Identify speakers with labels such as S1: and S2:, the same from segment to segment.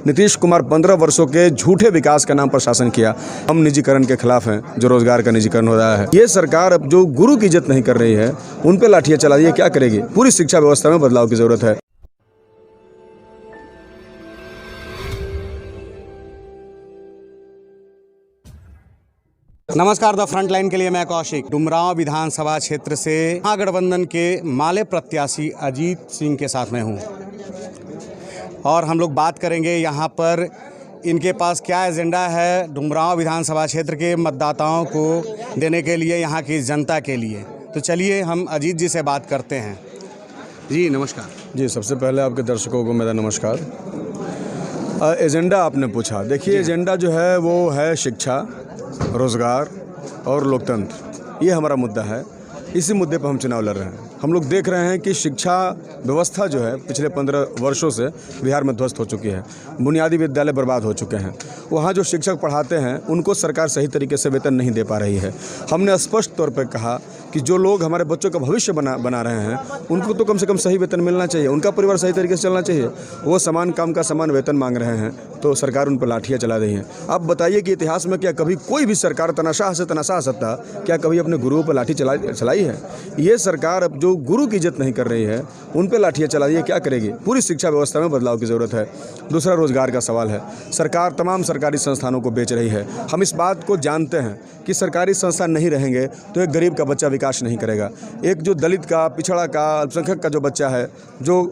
S1: नीतीश कुमार 15 वर्षों के झूठे विकास के नाम पर शासन किया। हम निजीकरण के खिलाफ हैं, जो रोजगार का निजीकरण हो रहा है। ये सरकार अब जो गुरु की इज्जत नहीं कर रही है, उन पे लाठियां चला रही है। क्या करेगी? पूरी शिक्षा व्यवस्था में बदलाव की जरूरत है।
S2: नमस्कार, द फ्रंट लाइन के लिए मैं कौशिक। डुमरांव विधानसभा क्षेत्र से महागठबंधन के माले प्रत्याशी अजीत सिंह के साथ में हूं और हम लोग बात करेंगे यहाँ पर इनके पास क्या एजेंडा है डुमरांव विधानसभा क्षेत्र के मतदाताओं को देने के लिए, यहाँ की जनता के लिए। तो चलिए हम अजीत जी से बात करते हैं। जी नमस्कार।
S1: जी, सबसे पहले आपके दर्शकों को मेरा नमस्कार। एजेंडा आपने पूछा, देखिए एजेंडा जो है वो है शिक्षा, रोज़गार और लोकतंत्र। ये हमारा मुद्दा है। इसी मुद्दे पर हम चुनाव लड़ रहे हैं। हम लोग देख रहे हैं कि शिक्षा व्यवस्था जो है पिछले 15 वर्षों से बिहार में ध्वस्त हो चुकी है। बुनियादी विद्यालय बर्बाद हो चुके हैं। वहाँ जो शिक्षक पढ़ाते हैं उनको सरकार सही तरीके से वेतन नहीं दे पा रही है। हमने स्पष्ट तौर पर कहा कि जो लोग हमारे बच्चों का भविष्य बना रहे हैं उनको तो कम से कम सही वेतन मिलना चाहिए, उनका परिवार सही तरीके से चलना चाहिए। वो समान काम का समान वेतन मांग रहे हैं तो सरकार उन पर लाठियाँ चला रही है। आप बताइए कि इतिहास में क्या कभी कोई भी सरकार तनाशाह से तनाशाह सत्ता क्या कभी अपने गुरुओं पर लाठी चलाई है? ये सरकार अब जो गुरु की इज्जत नहीं कर रही है, उन पे लाठियाँ चला रही है। क्या करेगी? पूरी शिक्षा व्यवस्था में बदलाव की ज़रूरत है। दूसरा, रोजगार का सवाल है। सरकार तमाम सरकारी संस्थानों को बेच रही है। हम इस बात को जानते हैं कि सरकारी संस्थान नहीं रहेंगे तो एक गरीब का बच्चा विकास नहीं करेगा। एक जो दलित का, पिछड़ा का, अल्पसंख्यक का जो बच्चा है, जो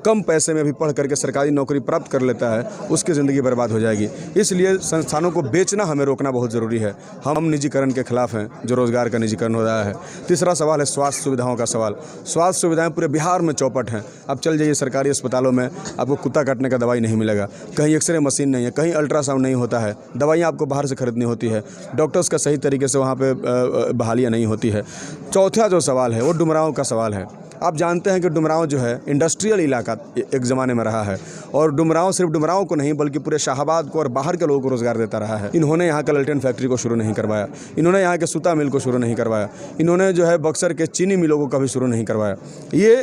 S1: कम पैसे में भी पढ़ करके सरकारी नौकरी प्राप्त कर लेता है, उसकी ज़िंदगी बर्बाद हो जाएगी। इसलिए संस्थानों को बेचना हमें रोकना बहुत ज़रूरी है। हम निजीकरण के खिलाफ हैं, जो रोज़गार का निजीकरण हो रहा है। तीसरा सवाल है स्वास्थ्य सुविधाओं का सवाल। स्वास्थ्य सुविधाएं पूरे बिहार में चौपट हैं। अब चल जाइए सरकारी अस्पतालों में, आपको कुत्ता काटने का दवाई नहीं मिलेगा। कहीं एक्सरे मशीन नहीं है, कहीं अल्ट्रासाउंड नहीं होता है, दवाइयाँ आपको बाहर से खरीदनी होती है, डॉक्टर्स का सही तरीके से वहाँ पर बहालियाँ नहीं होती है। चौथा जो सवाल है वो डुमरांव का सवाल है। आप जानते हैं कि डुमरांव जो है इंडस्ट्रियल इलाका एक ज़माने में रहा है और डुमरांव सिर्फ डुमरांव को नहीं बल्कि पूरे शाहाबाद को और बाहर के लोगों को रोज़गार देता रहा है। इन्होंने यहाँ का ललटेन फैक्ट्री को शुरू नहीं करवाया, इन्होंने यहाँ के सूता मिल को शुरू नहीं करवाया, इन्होंने जो है बक्सर के चीनी मिलों को कभी शुरू नहीं करवाया। ये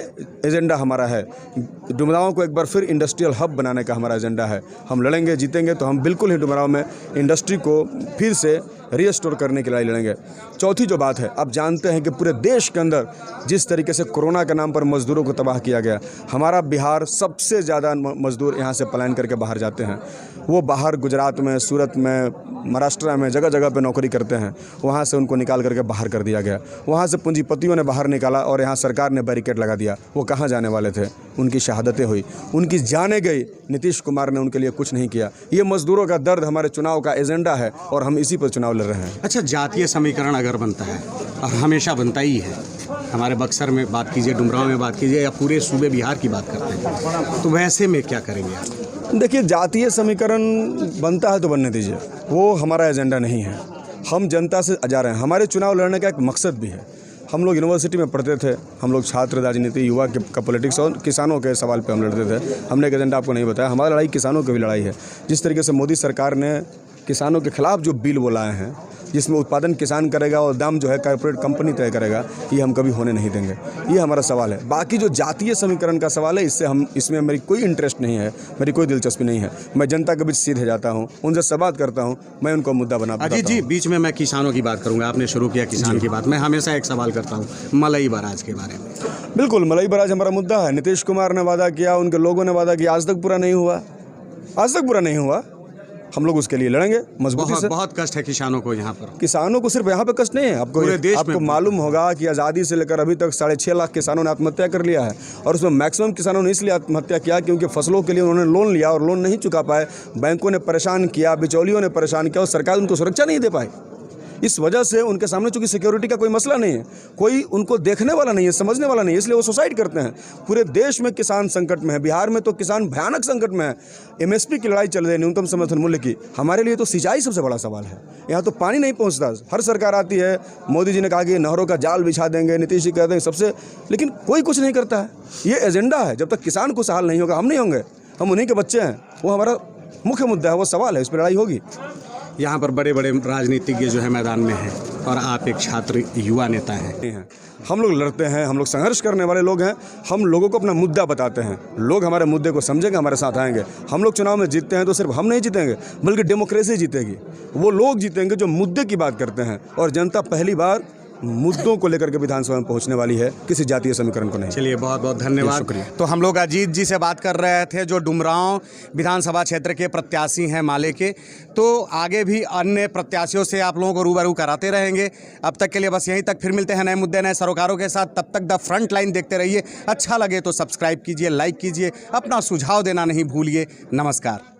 S1: एजेंडा हमारा है। डुमरांव को एक बार फिर इंडस्ट्रियल हब बनाने का हमारा एजेंडा है। हम लड़ेंगे, जीतेंगे तो हम बिल्कुल ही डुमरांव में इंडस्ट्री को फिर से रीस्टोर करने के लिए लड़ेंगे। चौथी जो बात है, आप जानते हैं कि पूरे देश के अंदर जिस तरीके से कोरोना के नाम पर मजदूरों को तबाह किया गया, हमारा बिहार सबसे ज़्यादा मजदूर यहाँ से पलायन करके बाहर जाते हैं। वो बाहर गुजरात में, सूरत में, महाराष्ट्र में जगह जगह पे नौकरी करते हैं। वहाँ से उनको निकाल करके बाहर कर दिया गया। वहाँ से पूंजीपतियों ने बाहर निकाला और यहाँ सरकार ने बैरिकेड लगा दिया। वो कहाँ जाने वाले थे? उनकी शहादतें हुई, उनकी जानें गई। नीतीश कुमार ने उनके लिए कुछ नहीं किया। ये मजदूरों का दर्द हमारे चुनाव का एजेंडा है और हम इसी पर चुनाव लड़ रहे हैं।
S2: अच्छा, जातीय समीकरण अगर बनता है और हमेशा बनता ही है, हमारे बक्सर में बात कीजिए, डुमरांव में बात कीजिए या पूरे सूबे बिहार की बात करते हैं, तो वैसे में क्या करेंगे आप?
S1: देखिए, जातीय समीकरण बनता है तो बनने दीजिए, वो हमारा एजेंडा नहीं है। हम जनता से जा रहे हैं। हमारे चुनाव लड़ने का एक मकसद भी है। हम लोग यूनिवर्सिटी में पढ़ते थे, हम लोग छात्र राजनीति, युवा का पॉलिटिक्स और किसानों के सवाल पे हम लड़ते थे। हमने एक एजेंडा आपको नहीं बताया। हमारी लड़ाई किसानों की भी लड़ाई है। जिस तरीके से मोदी सरकार ने किसानों के खिलाफ जो बिल वो लाए हैं, जिसमें उत्पादन किसान करेगा और दाम जो है कॉर्पोरेट कंपनी तय करेगा, ये हम कभी होने नहीं देंगे। ये हमारा सवाल है। बाकी जो जातीय समीकरण का सवाल है, इसमें मेरी कोई इंटरेस्ट नहीं है, मेरी कोई दिलचस्पी नहीं है। मैं जनता के बीच सीधे जाता हूँ, उनसे संवाद करता हूँ, मैं उनको मुद्दा बनाता हूँ।
S2: जी, बीच में मैं किसानों की बात करूँगा। आपने शुरू किया किसान की बात। मैं हमेशा एक सवाल करता हूँ मलई बराज के बारे में।
S1: बिल्कुल, मलई बराज हमारा मुद्दा है। नीतीश कुमार ने वादा किया, उनके लोगों ने वादा किया, आज तक पूरा नहीं हुआ। आज तक पूरा नहीं हुआ। हम लोग उसके लिए लड़ेंगे मजबूती से।
S2: बहुत कष्ट है किसानों को यहाँ पर।
S1: किसानों को सिर्फ यहाँ पे कष्ट नहीं है, आपको मालूम होगा कि आज़ादी से लेकर अभी तक 6.5 लाख किसानों ने आत्महत्या कर लिया है। और उसमें मैक्सिमम किसानों ने इसलिए आत्महत्या किया क्योंकि फसलों के लिए उन्होंने लोन लिया और लोन नहीं चुका पाए। बैंकों ने परेशान किया, बिचौलियों ने परेशान किया और सरकार उनको सुरक्षा नहीं दे पाई। इस वजह से उनके सामने चूंकि सिक्योरिटी का कोई मसला नहीं है, कोई उनको देखने वाला नहीं है, समझने वाला नहीं है, इसलिए वो सुसाइड करते हैं। पूरे देश में किसान संकट में है। बिहार में तो किसान भयानक संकट में है। एमएसपी की लड़ाई चल रही है, न्यूनतम समर्थन मूल्य की। हमारे लिए तो सिंचाई सबसे बड़ा सवाल है। यहाँ तो पानी नहीं पहुँचता। हर सरकार आती है, मोदी जी ने कहा कि नहरों का जाल बिछा देंगे, नीतीश जी कहते हैं सबसे, लेकिन कोई कुछ नहीं करता है। ये एजेंडा है। जब तक किसान को सहाल नहीं होगा, हम नहीं होंगे। हम उन्हीं के बच्चे हैं। वो हमारा मुख्य मुद्दा है, वो सवाल है, इस पर लड़ाई होगी।
S2: यहाँ पर बड़े बड़े राजनीतिज्ञ जो है मैदान में हैं और आप एक छात्र युवा नेता हैं।
S1: हम लोग लड़ते हैं, हम लोग संघर्ष करने वाले लोग हैं। हम लोगों को अपना मुद्दा बताते हैं, लोग हमारे मुद्दे को समझेंगे, हमारे साथ आएंगे। हम लोग चुनाव में जीतते हैं तो सिर्फ हम नहीं जीतेंगे, बल्कि डेमोक्रेसी जीतेगी। वो लोग जीतेंगे जो मुद्दे की बात करते हैं, और जनता पहली बार मुद्दों को लेकर के विधानसभा में पहुंचने वाली है, किसी जातीय समीकरण को नहीं।
S2: चलिए, बहुत बहुत धन्यवाद।
S1: शुक्रिया।
S2: तो हम लोग अजीत जी से बात कर रहे थे, जो डुमरांव विधानसभा क्षेत्र के प्रत्याशी हैं माले के। तो आगे भी अन्य प्रत्याशियों से आप लोगों को रूबरू कराते रहेंगे। अब तक के लिए बस यहीं तक, फिर मिलते हैं नए मुद्दे नए सरोकारों के साथ। तब तक द फ्रंट लाइन देखते रहिए। अच्छा लगे तो सब्सक्राइब कीजिए, लाइक कीजिए, अपना सुझाव देना नहीं भूलिए। नमस्कार।